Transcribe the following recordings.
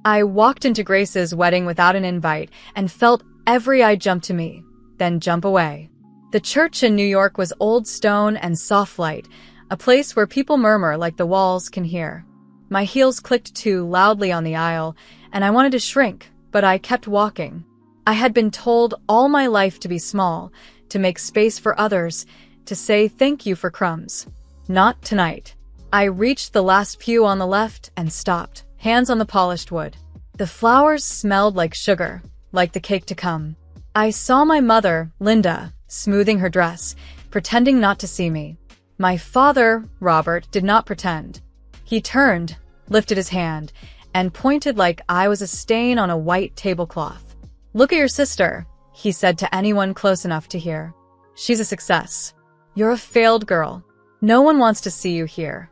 I walked into Grace's wedding without an invite and felt every eye jump to me, then jump away. The church in New York was old stone and soft light, a place where people murmur like the walls can hear. My heels clicked too loudly on the aisle, and I wanted to shrink, but I kept walking. I had been told all my life to be small, to make space for others, to say thank you for crumbs. Not tonight. I reached the last pew on the left and stopped, hands on the polished wood. The flowers smelled like sugar, like the cake to come. I saw my mother, Linda, smoothing her dress, pretending not to see me. My father, Robert, did not pretend. He turned, lifted his hand, and pointed like I was a stain on a white tablecloth. "Look at your sister," he said to anyone close enough to hear. "She's a success. You're a failed girl. No one wants to see you here."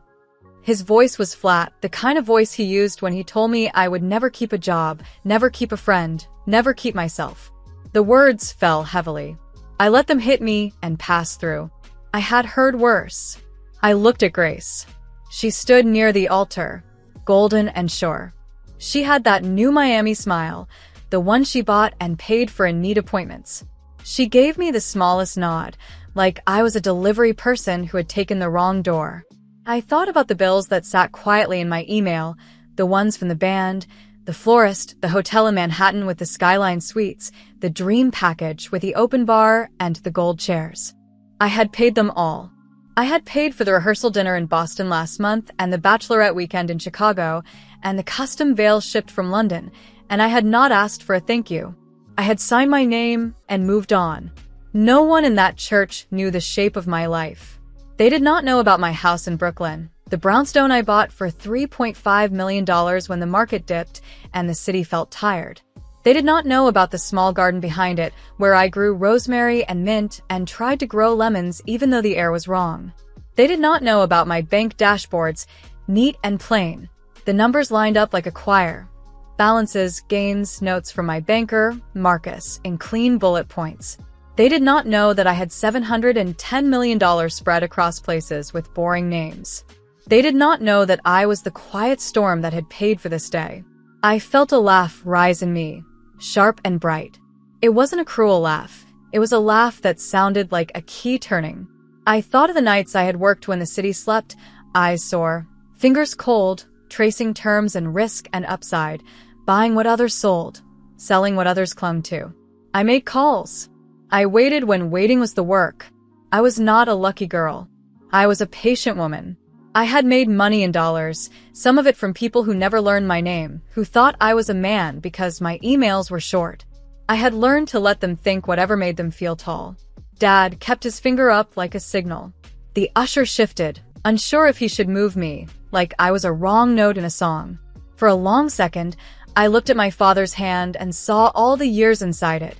His voice was flat, the kind of voice he used when he told me I would never keep a job, never keep a friend, never keep myself. The words fell heavily. I let them hit me and pass through. I had heard worse. I looked at Grace. She stood near the altar, golden and sure. She had that new Miami smile, the one she bought and paid for in neat appointments. She gave me the smallest nod, like I was a delivery person who had taken the wrong door. I thought about the bills that sat quietly in my email, the ones from the band, the florist, the hotel in Manhattan with the Skyline Suites, the dream package with the open bar and the gold chairs. I had paid them all. I had paid for the rehearsal dinner in Boston last month and the bachelorette weekend in Chicago and the custom veil shipped from London, and I had not asked for a thank you. I had signed my name and moved on. No one in that church knew the shape of my life. They did not know about my house in Brooklyn, the brownstone I bought for $3.5 million when the market dipped and the city felt tired. They did not know about the small garden behind it, where I grew rosemary and mint and tried to grow lemons even though the air was wrong. They did not know about my bank dashboards, neat and plain. The numbers lined up like a choir. Balances, gains, notes from my banker, Marcus, in clean bullet points. They did not know that I had $710 million spread across places with boring names. They did not know that I was the quiet storm that had paid for this day. I felt a laugh rise in me, sharp and bright. It wasn't a cruel laugh. It was a laugh that sounded like a key turning. I thought of the nights I had worked when the city slept, eyes sore, fingers cold, tracing terms and risk and upside, buying what others sold, selling what others clung to. I made calls. I waited when waiting was the work. I was not a lucky girl. I was a patient woman. I had made money in dollars, some of it from people who never learned my name, who thought I was a man because my emails were short. I had learned to let them think whatever made them feel tall. Dad kept his finger up like a signal. The usher shifted, unsure if he should move me, like I was a wrong note in a song. For a long second, I looked at my father's hand and saw all the years inside it.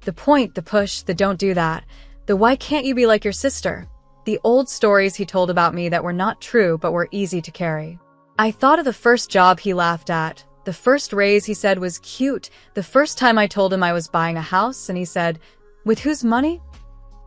The point, the push, the don't do that, the why can't you be like your sister, the old stories he told about me that were not true but were easy to carry. I thought of the first job he laughed at, the first raise he said was cute, the first time I told him I was buying a house and he said, "With whose money?"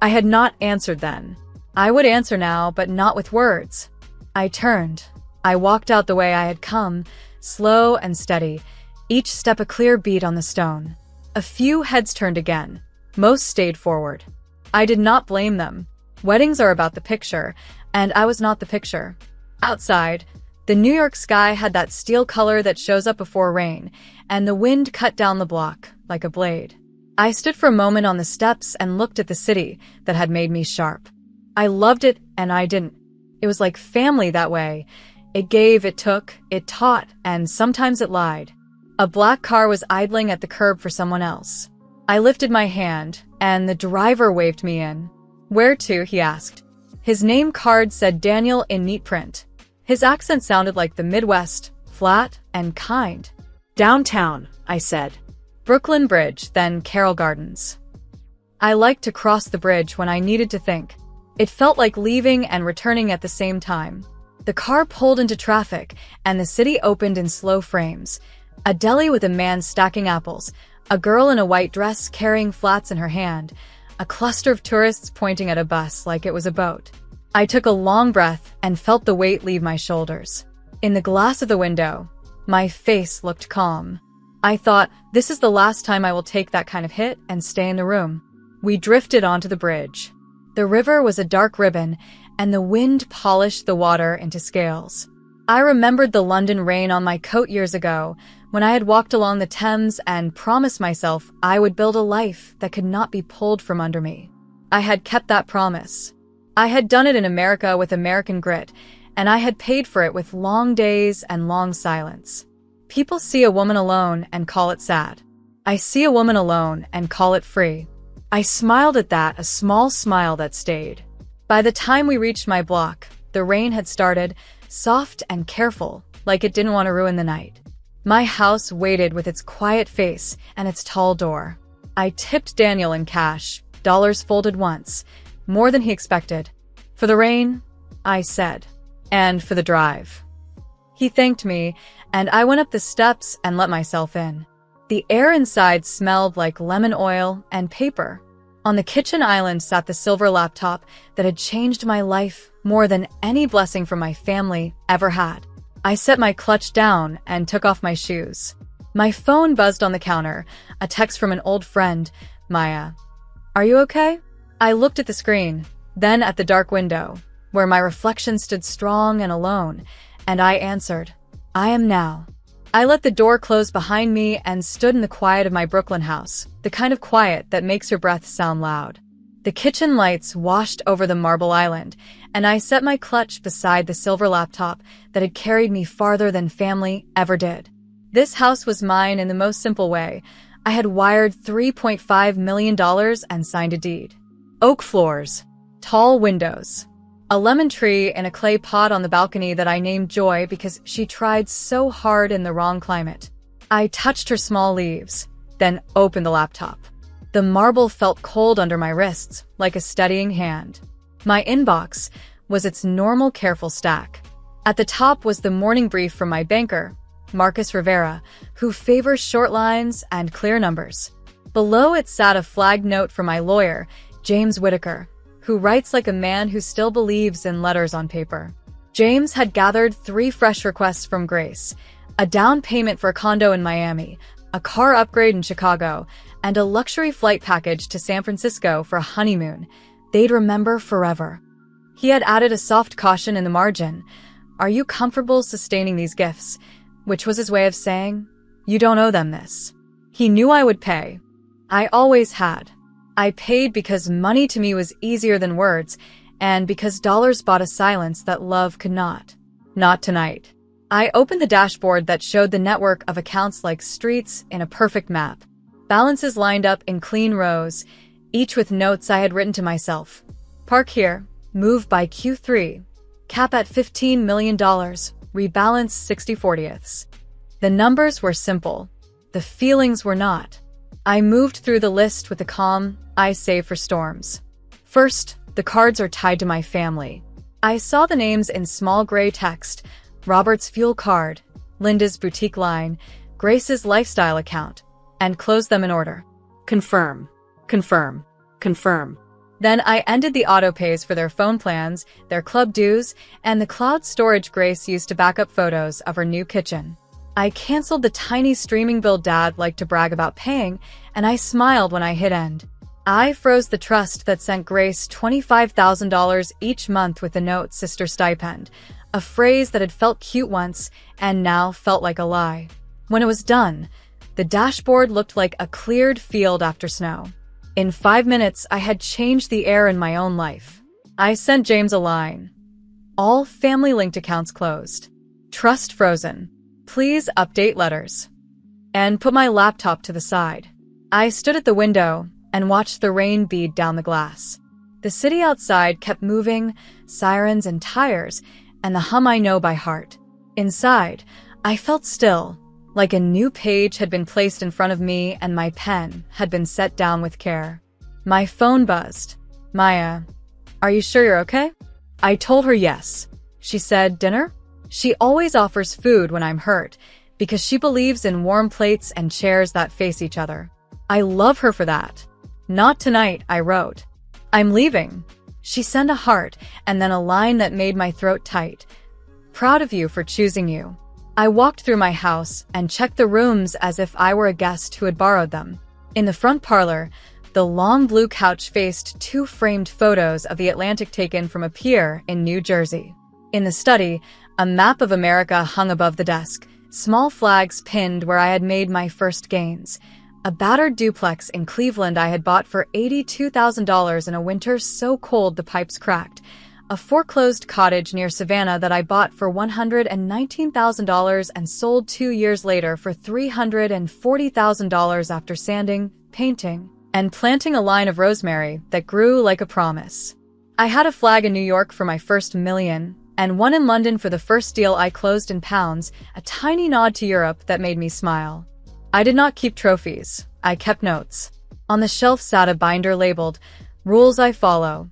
I had not answered then. I would answer now, but not with words. I turned. I walked out the way I had come, slow and steady, each step a clear beat on the stone. A few heads turned again. Most stayed forward. I did not blame them. Weddings are about the picture, and I was not the picture. Outside, the New York sky had that steel color that shows up before rain, and the wind cut down the block like a blade. I stood for a moment on the steps and looked at the city that had made me sharp. I loved it, and I didn't. It was like family that way. It gave, it took, it taught, and sometimes it lied. A black car was idling at the curb for someone else. I lifted my hand, and the driver waved me in. "Where to?" he asked. His name card said Daniel in neat print. His accent sounded like the Midwest, flat and kind. "Downtown," I said. "Brooklyn Bridge, then Carroll Gardens." I liked to cross the bridge when I needed to think. It felt like leaving and returning at the same time. The car pulled into traffic, and the city opened in slow frames. A deli with a man stacking apples, a girl in a white dress carrying flats in her hand, a cluster of tourists pointing at a bus like it was a boat. I took a long breath and felt the weight leave my shoulders. In the glass of the window, My face looked calm. I thought, this is the last time I will take that kind of hit and stay in the room. We drifted onto the bridge. The river was a dark ribbon, and the wind polished the water into scales. I remembered the London rain on my coat years ago, when I had walked along the Thames and promised myself I would build a life that could not be pulled from under me. I had kept that promise. I had done it in America with American grit, and I had paid for it with long days and long silence. People see a woman alone and call it sad. I see a woman alone and call it free. I smiled at that, a small smile that stayed. By the time we reached my block, the rain had started, soft and careful, like it didn't want to ruin the night. My house waited with its quiet face and its tall door. I tipped Daniel in cash, dollars folded once, more than he expected. For the rain, I said, and for the drive. He thanked me, and I went up the steps and let myself in. The air inside smelled like lemon oil and paper. On the kitchen island sat the silver laptop that had changed my life more than any blessing from my family ever had. I set my clutch down and took off my shoes. My phone buzzed on the counter, a text from an old friend, Maya. Are you okay? I looked at the screen, then at the dark window, where my reflection stood strong and alone, and I answered, I am now. I let the door close behind me and stood in the quiet of my Brooklyn house, the kind of quiet that makes your breath sound loud. The kitchen lights washed over the marble island, and I set my clutch beside the silver laptop that had carried me farther than family ever did. This house was mine in the most simple way. I had wired $3.5 million and signed a deed. Oak floors, tall windows, a lemon tree in a clay pot on the balcony that I named Joy because she tried so hard in the wrong climate. I touched her small leaves, then opened the laptop. The marble felt cold under my wrists, like a steadying hand. My inbox was its normal careful stack. At the top was the morning brief from my banker, Marcus Rivera, who favors short lines and clear numbers. Below it sat a flagged note from my lawyer, James Whitaker, who writes like a man who still believes in letters on paper. James had gathered 3 fresh requests from Grace: a down payment for a condo in Miami, a car upgrade in Chicago, and a luxury flight package to San Francisco for a honeymoon they'd remember forever. He had added a soft caution in the margin. Are you comfortable sustaining these gifts? Which was his way of saying, you don't owe them this. He knew I would pay. I always had. I paid because money to me was easier than words, and because dollars bought a silence that love could not. Not tonight. I opened the dashboard that showed the network of accounts like streets in a perfect map. Balances lined up in clean rows, each with notes I had written to myself. Park here, move by Q3, cap at $15 million, rebalance 60/40ths. The numbers were simple. The feelings were not. I moved through the list with a calm, I save for storms. First, the cards are tied to my family. I saw the names in small gray text: Robert's fuel card, Linda's boutique line, Grace's lifestyle account, and closed them in order. Confirm, confirm, confirm. Then I ended the autopays for their phone plans, their club dues, and the cloud storage Grace used to back up photos of her new kitchen. I canceled the tiny streaming bill Dad liked to brag about paying, and I smiled when I hit end. I froze the trust that sent Grace $25,000 each month with the note sister stipend, a phrase that had felt cute once and now felt like a lie. When it was done, the dashboard looked like a cleared field after snow. In 5 minutes, I had changed the air in my own life. I sent James a line. All family-linked accounts closed. Trust frozen. Please update letters. And put my laptop to the side. I stood at the window and watched the rain bead down the glass. The city outside kept moving, sirens and tires, and the hum I know by heart. Inside, I felt still, like a new page had been placed in front of me and my pen had been set down with care. My phone buzzed. Maya, are you sure you're okay? I told her yes. She said, dinner? She always offers food when I'm hurt, because she believes in warm plates and chairs that face each other. I love her for that. Not tonight, I wrote. I'm leaving. She sent a heart and then a line that made my throat tight. Proud of you for choosing you. I walked through my house and checked the rooms as if I were a guest who had borrowed them. In the front parlor, the long blue couch faced 2 framed photos of the Atlantic taken from a pier in New Jersey. In the study, a map of America hung above the desk, small flags pinned where I had made my first gains. A battered duplex in Cleveland I had bought for $82,000 in a winter so cold the pipes cracked. A foreclosed cottage near Savannah that I bought for $119,000 and sold 2 years later for $340,000 after sanding, painting, and planting a line of rosemary that grew like a promise. I had a flag in New York for my first million, and one in London for the first deal I closed in pounds, a tiny nod to Europe that made me smile. I did not keep trophies. I kept notes. On the shelf sat a binder labeled, "Rules I Follow,"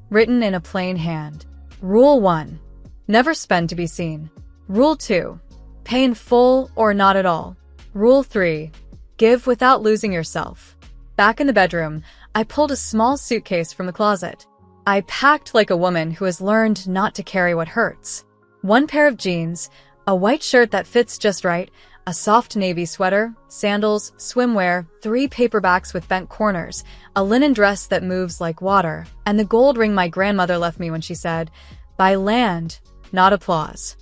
written in a plain hand. Rule 1. Never spend to be seen. Rule 2. Pay in full or not at all. Rule 3. Give without losing yourself. Back in the bedroom, I pulled a small suitcase from the closet. I packed like a woman who has learned not to carry what hurts. 1 pair of jeans, a white shirt that fits just right, a soft navy sweater, sandals, swimwear, 3 paperbacks with bent corners, a linen dress that moves like water, and the gold ring my grandmother left me when she said, "By land, not applause."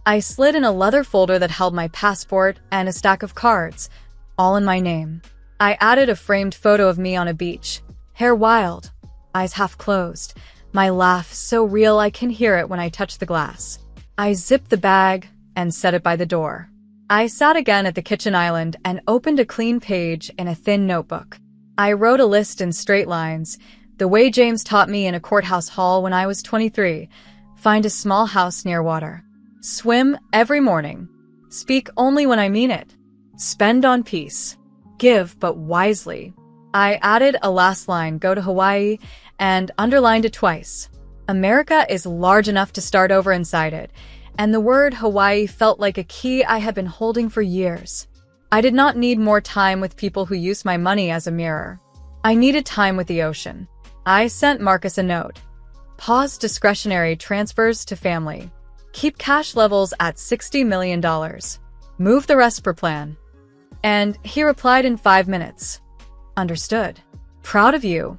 I slid in a leather folder that held my passport and a stack of cards, all in my name. I added a framed photo of me on a beach, hair wild, eyes half closed, my laugh so real I can hear it when I touch the glass. I zipped the bag and set it by the door. I sat again at the kitchen island and opened a clean page in a thin notebook. I wrote a list in straight lines, the way James taught me in a courthouse hall when I was 23. Find a small house near water. Swim every morning. Speak only when I mean it. Spend on peace. Give, but wisely. I added a last line, go to Hawaii, and underlined it twice. America is large enough to start over inside it, and the word Hawaii felt like a key I had been holding for years. I did not need more time with people who used my money as a mirror. I needed time with the ocean. I sent Marcus a note. Pause discretionary transfers to family. Keep cash levels at $60 million. Move the rest per plan. And he replied in 5 minutes. Understood. Proud of you.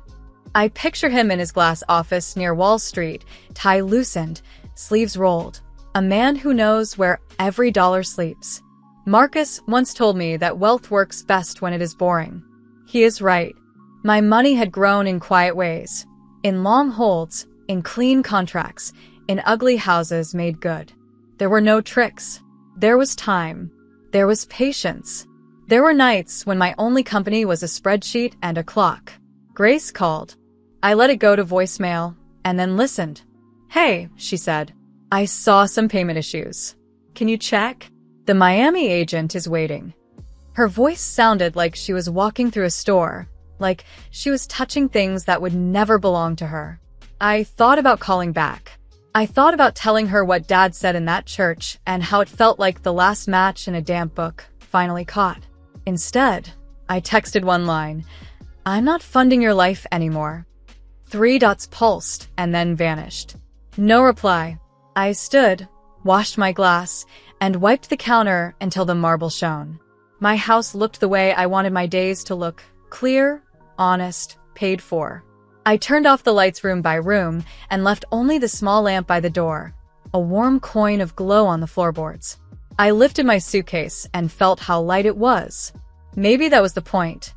I picture him in his glass office near Wall Street, tie loosened, sleeves rolled. A man who knows where every dollar sleeps. Marcus once told me that wealth works best when it is boring. He is right. My money had grown in quiet ways. In long holds, in clean contracts, in ugly houses made good. There were no tricks. There was time. There was patience. There were nights when my only company was a spreadsheet and a clock. Grace called. I let it go to voicemail and then listened. "Hey," she said. "I saw some payment issues. Can you check? The Miami agent is waiting." Her voice sounded like she was walking through a store, like she was touching things that would never belong to her. I thought about calling back. I thought about telling her what Dad said in that church and how it felt like the last match in a damp book, finally caught. Instead, I texted one line, "I'm not funding your life anymore." 3 dots pulsed and then vanished. No reply. I stood, washed my glass, and wiped the counter until the marble shone. My house looked the way I wanted my days to look, clear, honest, paid for. I turned off the lights room by room and left only the small lamp by the door, a warm coin of glow on the floorboards. I lifted my suitcase and felt how light it was. Maybe that was the point,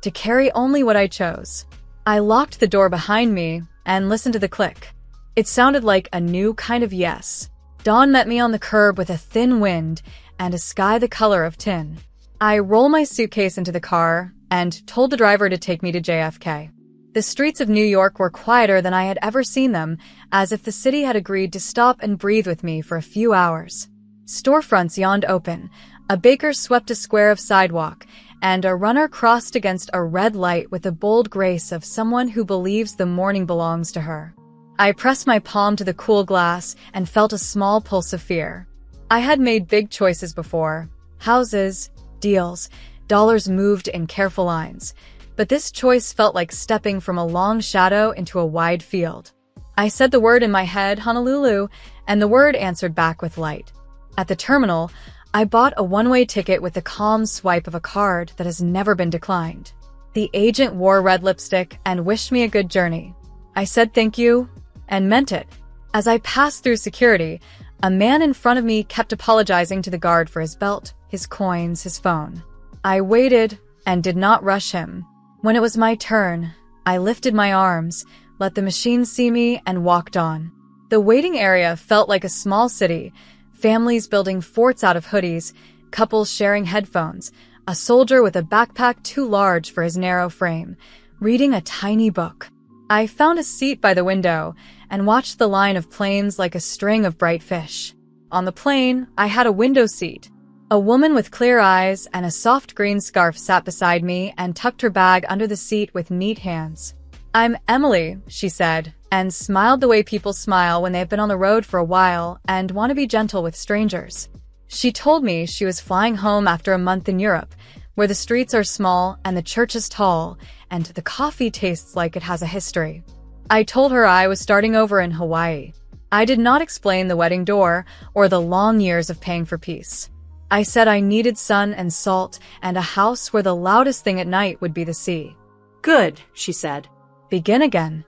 to carry only what I chose. I locked the door behind me and listened to the click. It sounded like a new kind of yes. Dawn met me on the curb with a thin wind and a sky the color of tin. I rolled my suitcase into the car and told the driver to take me to JFK. The streets of New York were quieter than I had ever seen them, as if the city had agreed to stop and breathe with me for a few hours. Storefronts yawned open, a baker swept a square of sidewalk, and a runner crossed against a red light with the bold grace of someone who believes the morning belongs to her. I pressed my palm to the cool glass and felt a small pulse of fear. I had made big choices before. Houses, deals, dollars moved in careful lines. But this choice felt like stepping from a long shadow into a wide field. I said the word in my head, Honolulu, and the word answered back with light. At the terminal, I bought a one-way ticket with the calm swipe of a card that has never been declined. The agent wore red lipstick and wished me a good journey. I said thank you and meant it. As I passed through security, a man in front of me kept apologizing to the guard for his belt, his coins, his phone. I waited and did not rush him. When it was my turn, I lifted my arms, let the machine see me, and walked on. The waiting area felt like a small city, families building forts out of hoodies, couples sharing headphones, a soldier with a backpack too large for his narrow frame, reading a tiny book. I found a seat by the window and watched the line of planes like a string of bright fish. On the plane, I had a window seat. A woman with clear eyes and a soft green scarf sat beside me and tucked her bag under the seat with neat hands. "I'm Emily," she said, and smiled the way people smile when they've been on the road for a while and want to be gentle with strangers. She told me she was flying home after a month in Europe, where the streets are small and the church is tall, and the coffee tastes like it has a history. I told her I was starting over in Hawaii. I did not explain the wedding door or the long years of paying for peace. I said I needed sun and salt and a house where the loudest thing at night would be the sea. "Good," she said. "Begin again."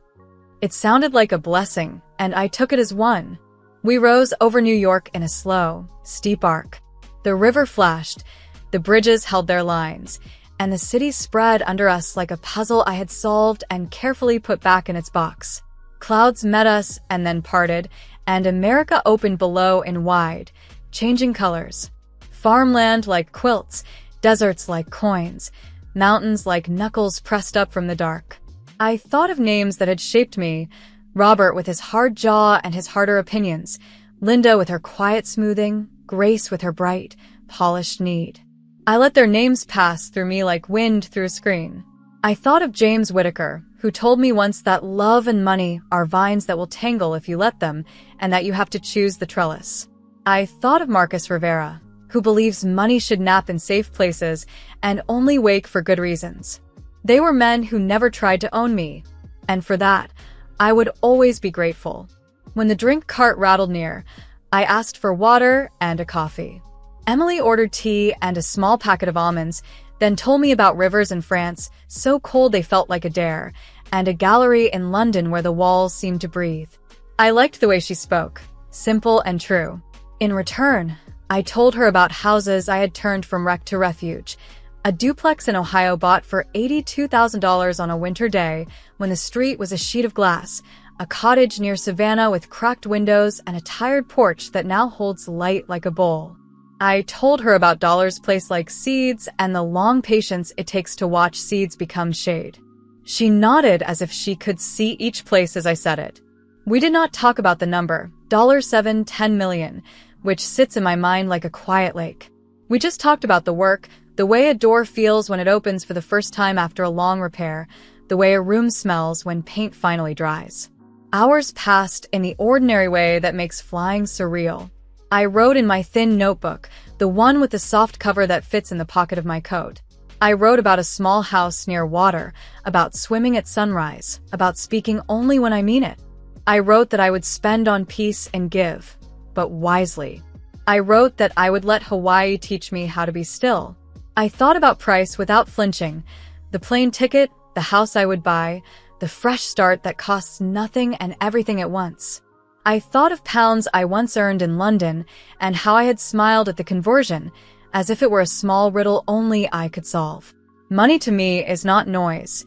It sounded like a blessing, and I took it as one. We rose over New York in a slow, steep arc. The river flashed, the bridges held their lines, and the city spread under us like a puzzle I had solved and carefully put back in its box. Clouds met us and then parted, and America opened below in wide, changing colors. Farmland like quilts, deserts like coins, mountains like knuckles pressed up from the dark. I thought of names that had shaped me: Robert with his hard jaw and his harder opinions, Linda with her quiet smoothing, Grace with her bright, polished need. I let their names pass through me like wind through a screen. I thought of James Whittaker, who told me once that love and money are vines that will tangle if you let them, and that you have to choose the trellis. I thought of Marcus Rivera, who believes money should nap in safe places and only wake for good reasons. They were men who never tried to own me, and for that, I would always be grateful. When the drink cart rattled near, I asked for water and a coffee. Emily ordered tea and a small packet of almonds, then told me about rivers in France, so cold they felt like a dare, and a gallery in London where the walls seemed to breathe. I liked the way she spoke, simple and true. In return, I told her about houses I had turned from wreck to refuge. A duplex in Ohio bought for $82,000 on a winter day when the street was a sheet of glass, a cottage near Savannah with cracked windows and a tired porch that now holds light like a bowl. I told her about dollars placed like seeds and the long patience it takes to watch seeds become shade. She nodded as if she could see each place as I said it. We did not talk about the number, $7-10 million, which sits in my mind like a quiet lake. We just talked about the work, the way a door feels when it opens for the first time after a long repair, the way a room smells when paint finally dries. Hours passed in the ordinary way that makes flying surreal. I wrote in my thin notebook, the one with the soft cover that fits in the pocket of my coat. I wrote about a small house near water, about swimming at sunrise, about speaking only when I mean it. I wrote that I would spend on peace and give, but wisely. I wrote that I would let Hawaii teach me how to be still. I thought about price without flinching, the plane ticket, the house I would buy, the fresh start that costs nothing and everything at once. I thought of pounds I once earned in London and how I had smiled at the conversion, as if it were a small riddle only I could solve. Money to me is not noise.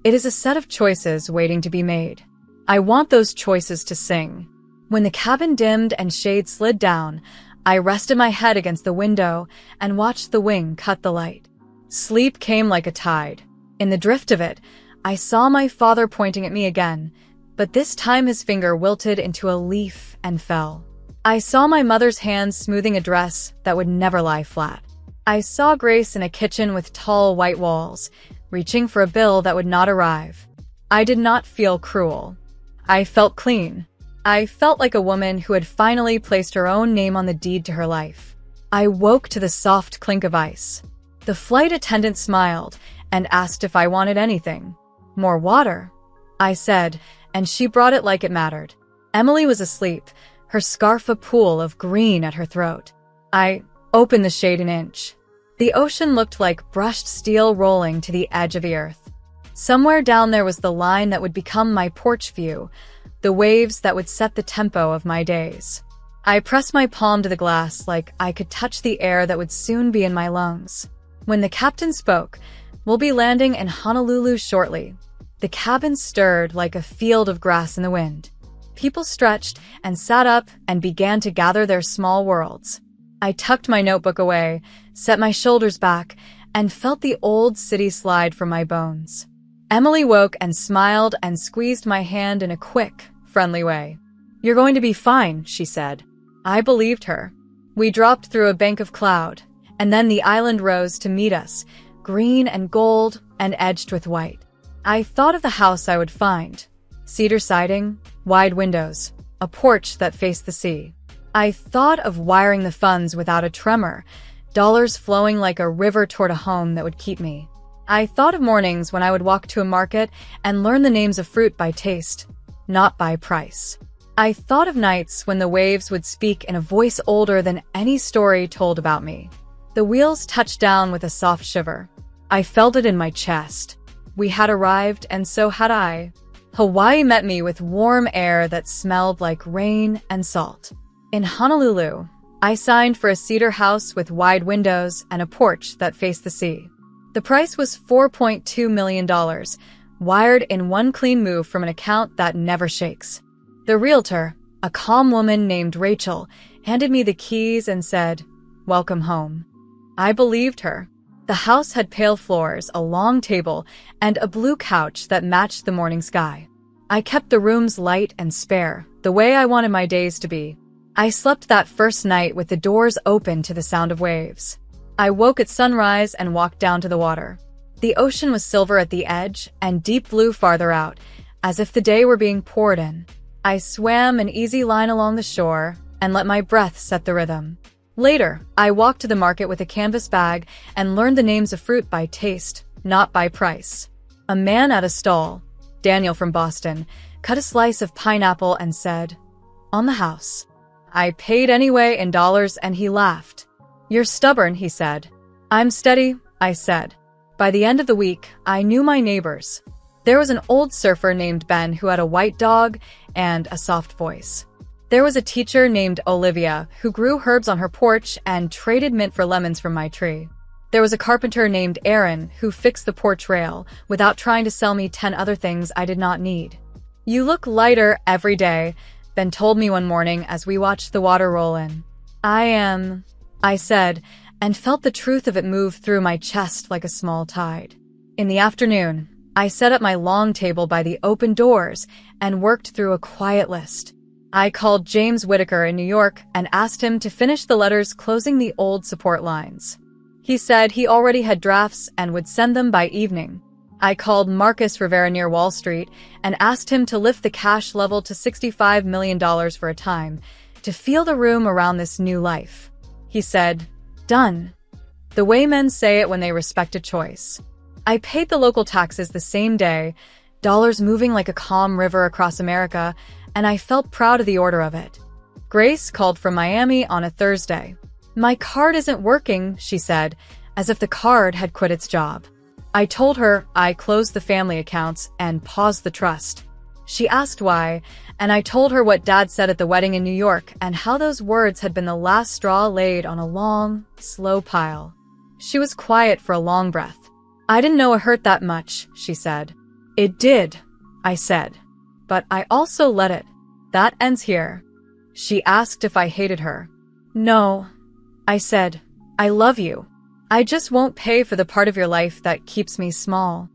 It is a set of choices waiting to be made. I want those choices to sing. When the cabin dimmed and shade slid down, I rested my head against the window and watched the wing cut the light. Sleep came like a tide. In the drift of it, I saw my father pointing at me again, but this time his finger wilted into a leaf and fell. I saw my mother's hands smoothing a dress that would never lie flat. I saw Grace in a kitchen with tall white walls, reaching for a bill that would not arrive. I did not feel cruel. I felt clean. I felt like a woman who had finally placed her own name on the deed to her life. I woke to the soft clink of ice. The flight attendant smiled and asked if I wanted anything. "More water," I said, and she brought it like it mattered. Emily was asleep, her scarf a pool of green at her throat. I Open the shade an inch. The ocean looked like brushed steel rolling to the edge of the earth. Somewhere down there was the line that would become my porch view, the waves that would set the tempo of my days. I pressed my palm to the glass like I could touch the air that would soon be in my lungs. When the captain spoke, "We'll be landing in Honolulu shortly," the cabin stirred like a field of grass in the wind. People stretched and sat up and began to gather their small worlds. I tucked my notebook away, set my shoulders back, and felt the old city slide from my bones. Emily woke and smiled and squeezed my hand in a quick, friendly way. "You're going to be fine," she said. I believed her. We dropped through a bank of cloud, and then the island rose to meet us, green and gold and edged with white. I thought of the house I would find. Cedar siding, wide windows, a porch that faced the sea. I thought of wiring the funds without a tremor, dollars flowing like a river toward a home that would keep me. I thought of mornings when I would walk to a market and learn the names of fruit by taste, not by price. I thought of nights when the waves would speak in a voice older than any story told about me. The wheels touched down with a soft shiver. I felt it in my chest. We had arrived, and so had I. Hawaii met me with warm air that smelled like rain and salt. In Honolulu, I signed for a cedar house with wide windows and a porch that faced the sea. The price was $4.2 million, wired in one clean move from an account that never shakes. The realtor, a calm woman named Rachel, handed me the keys and said, "Welcome home." I believed her. The house had pale floors, a long table, and a blue couch that matched the morning sky. I kept the rooms light and spare, the way I wanted my days to be. I slept that first night with the doors open to the sound of waves. I woke at sunrise and walked down to the water. The ocean was silver at the edge and deep blue farther out, as if the day were being poured in. I swam an easy line along the shore and let my breath set the rhythm. Later, I walked to the market with a canvas bag and learned the names of fruit by taste, not by price. A man at a stall, Daniel from Boston, cut a slice of pineapple and said, "On the house." I paid anyway in dollars and he laughed. "You're stubborn," he said. "I'm steady," I said. By the end of the week, I knew my neighbors. There was an old surfer named Ben who had a white dog and a soft voice. There was a teacher named Olivia who grew herbs on her porch and traded mint for lemons from my tree. There was a carpenter named Aaron who fixed the porch rail without trying to sell me 10 other things I did not need. "You look lighter every day," Ben told me one morning as we watched the water roll in. I said, and felt the truth of it move through my chest like a small tide. In the afternoon, I set up my long table by the open doors and worked through a quiet list. I called James Whitaker in New York and asked him to finish the letters closing the old support lines. He said he already had drafts and would send them by evening. I called Marcus Rivera near Wall Street and asked him to lift the cash level to $65 million for a time, to feel the room around this new life. He said, "Done." The way men say it when they respect a choice. I paid the local taxes the same day, dollars moving like a calm river across America, and I felt proud of the order of it. Grace called from Miami on a Thursday. "My card isn't working," she said, as if the card had quit its job. I told her I closed the family accounts and paused the trust. She asked why, and I told her what Dad said at the wedding in New York and how those words had been the last straw laid on a long, slow pile. She was quiet for a long breath. "I didn't know it hurt that much," she said. "It did," I said. "But I also let it. That ends here." She asked if I hated her. "No," I said. "I love you. I just won't pay for the part of your life that keeps me small."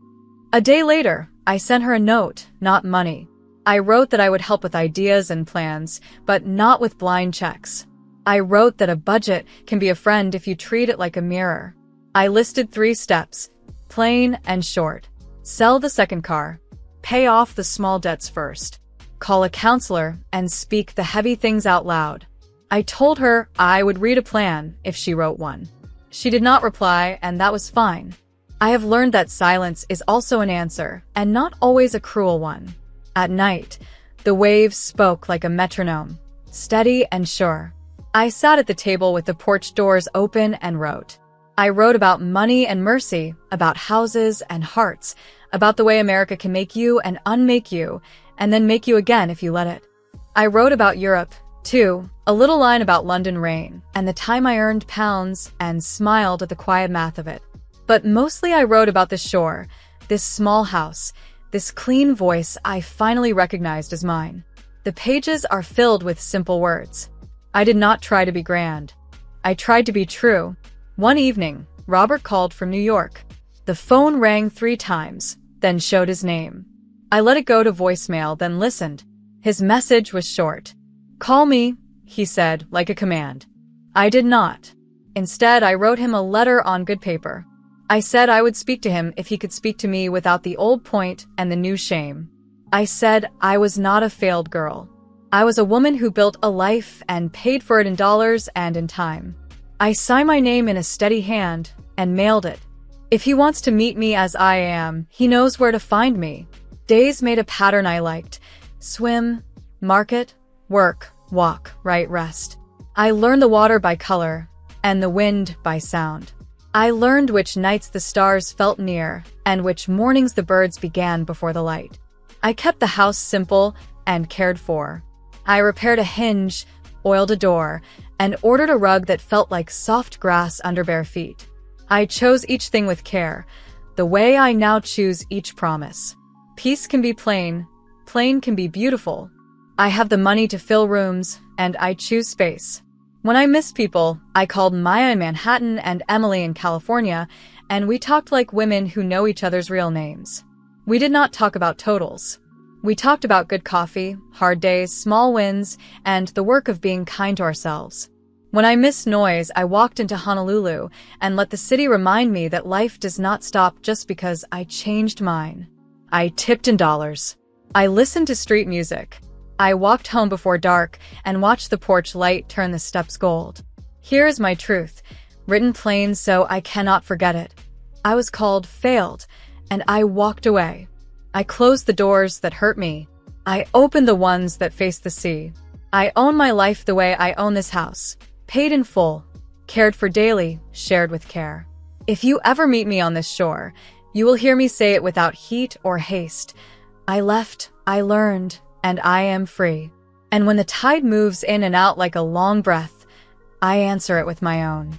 A day later, I sent her a note, not money. I wrote that I would help with ideas and plans, but not with blind checks. I wrote that a budget can be a friend if you treat it like a mirror. I listed 3 steps, plain and short. Sell the second car. Pay off the small debts first. Call a counselor and speak the heavy things out loud. I told her I would read a plan if she wrote one. She did not reply, and that was fine. I have learned that silence is also an answer, and not always a cruel one. At night, the waves spoke like a metronome, steady and sure. I sat at the table with the porch doors open and wrote. I wrote about money and mercy, about houses and hearts, about the way America can make you and unmake you, and then make you again if you let it. I wrote about Europe, too, a little line about London rain, and the time I earned pounds and smiled at the quiet math of it. But mostly I wrote about the shore, this small house, this clean voice I finally recognized as mine. The pages are filled with simple words. I did not try to be grand. I tried to be true. One evening, Robert called from New York. The phone rang 3 times, then showed his name. I let it go to voicemail, then listened. His message was short. "Call me," he said, like a command. I did not. Instead, I wrote him a letter on good paper. I said I would speak to him if he could speak to me without the old point and the new shame. I said I was not a failed girl. I was a woman who built a life and paid for it in dollars and in time. I signed my name in a steady hand and mailed it. If he wants to meet me as I am, he knows where to find me. Days made a pattern I liked. Swim, market, work, walk, write, rest. I learned the water by color and the wind by sound. I learned which nights the stars felt near and which mornings the birds began before the light. I kept the house simple and cared for. I repaired a hinge, oiled a door, and ordered a rug that felt like soft grass under bare feet. I chose each thing with care, the way I now choose each promise. Peace can be plain, plain can be beautiful. I have the money to fill rooms, and I choose space. When I miss people, I called Maya in Manhattan and Emily in California, and we talked like women who know each other's real names. We did not talk about totals. We talked about good coffee, hard days, small wins, and the work of being kind to ourselves. When I missed noise, I walked into Honolulu and let the city remind me that life does not stop just because I changed mine. I tipped in dollars. I listened to street music. I walked home before dark and watched the porch light turn the steps gold. Here is my truth, written plain so I cannot forget it. I was called failed, and I walked away. I closed the doors that hurt me. I opened the ones that face the sea. I own my life the way I own this house. Paid in full, cared for daily, shared with care. If you ever meet me on this shore, you will hear me say it without heat or haste. I left, I learned, and I am free. And when the tide moves in and out like a long breath, I answer it with my own.